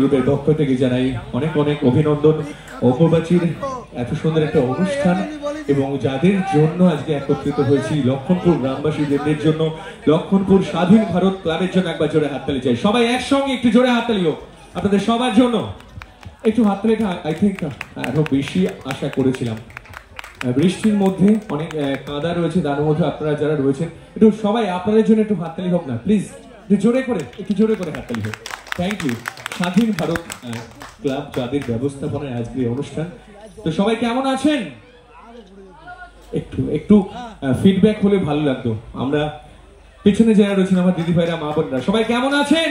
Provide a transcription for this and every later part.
গ্রুপের পক্ষ থেকে জানাই অনেক অনেক অভিনন্দন। অপবাচির এত সুন্দর একটা অনুষ্ঠান এবং যাদের জন্য আজকে একত্রিত হয়েছি লক্ষণপুর গ্রামবাসীদের জন্য, লক্ষণপুর স্বাধীন ভারত ক্লাবের জন্য একবার জোরে হাততালি চাই। সবাই একসঙ্গে একটু জোরে হাততালি হোক আপনাদের সবার জন্য। একটু হাততালিটা আই থিঙ্ক আরো বেশি আশা করেছিলাম। বৃষ্টির মধ্যে অনেক কাদা রয়েছে, তার মধ্যে আপনারা যারা রয়েছেন একটু সবাই আপনাদের জন্য একটু হাততালি হোক না প্লিজ, জোরে করে একটু জোরে করে হাততালি হোক। থ্যাংক ইউ স্বাধীন ভারত ক্লাব যাদের ব্যবস্থাপনায় আজকের অনুষ্ঠান। তো সবাই কেমন আছেন? একটু একটু ফিডব্যাক হলে ভালো লাগতো। আমরা পেছনে যারা রয়েছেন আমার দিদি ভাইরা মা বোনরা সবাই কেমন আছেন?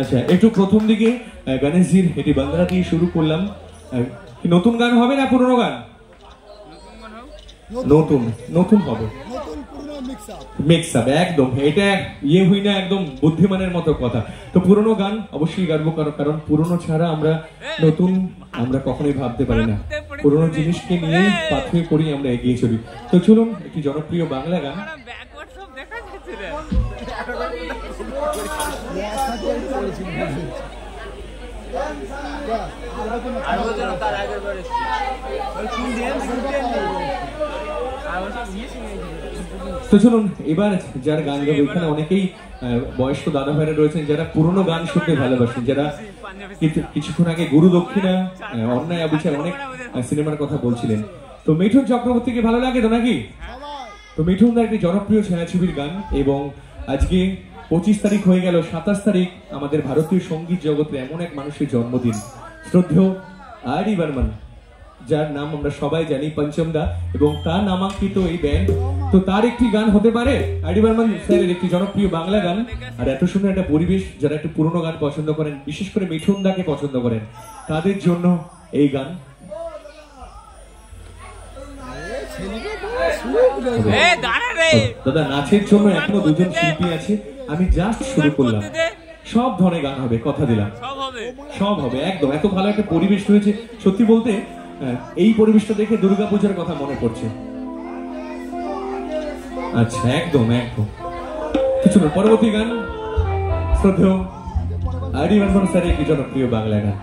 আচ্ছা, একটু প্রথম দিকে গণেশজির এটি বাংলা দিয়ে শুরু করলাম। নতুন গান হবে না পুরনো গান? নতুন নতুন হবে, মিক্স আপ একদম। এটা ইয়ে হই না, একদম বুদ্ধিমানের মতো কথা। তো পুরনো গান অবশ্যই গাইবো, কারণ পুরনো ছাড়া আমরা নতুন আমরা কখনোই ভাবতে পারি না। পুরনো জিনিসকে নিয়েই পাথরে করি আমরা এগিয়ে চলি। তো চলুন একটি জনপ্রিয় বাংলা গান। তো চলুন এবার যার গান গাবো, এখানে অনেকেই বয়স্ক দাদা ভাইরা রয়েছেন যারা পুরনো গান শুনতে ভালোবাসেন, যারা কিছুক্ষণ আগে গুরু দক্ষিণা, অন্যায় অবিচার অনেক সিনেমার কথা বলছিলেন। তো মিঠুন চক্রবর্তীকে ভালো লাগে তো নাকি? তো মিঠুন দা একটি জনপ্রিয় ছায়াছবির গান, এবং আজকে 25 তারিখ হয়ে গেল, 27 তারিখ আমাদের ভারতীয় সঙ্গীত জগতে এমন এক মানুষের জন্মদিন, শ্রদ্ধেয় আর.ডি. বর্মন, যার নাম আমরা সবাই জানি পঞ্চম দা, এবং তার নামাঙ্কিত এই ব্যান্ড। তো তার একটি গান হতে পারে আর.ডি. বর্মন স্যারের একটি জনপ্রিয় বাংলা গান। আর এত সুন্দর একটা পরিবেশ, যারা একটু পুরনো গান পছন্দ করেন, বিশেষ করে মিঠুন দাকে পছন্দ করেন, তাদের জন্য এই গান। দাদা নাচের জন্য এখনো দুজন শিল্পী আছে, আমি জাস্ট শুরু করলাম। সব ধরনের গান হবে, কথা দিলাম, সব হবে একদম। এত ভালো একটা পরিবেশ রয়েছে, সত্যি বলতে এই পরিবেশটা দেখে দুর্গাপূজার কথা মনে পড়ছে। আচ্ছা, একদম একদম। কিছু পরবর্তী গান শ্রদ্ধেয় আর.ডি. বর্মন স্যারের একটি জনপ্রিয় বাংলা গান।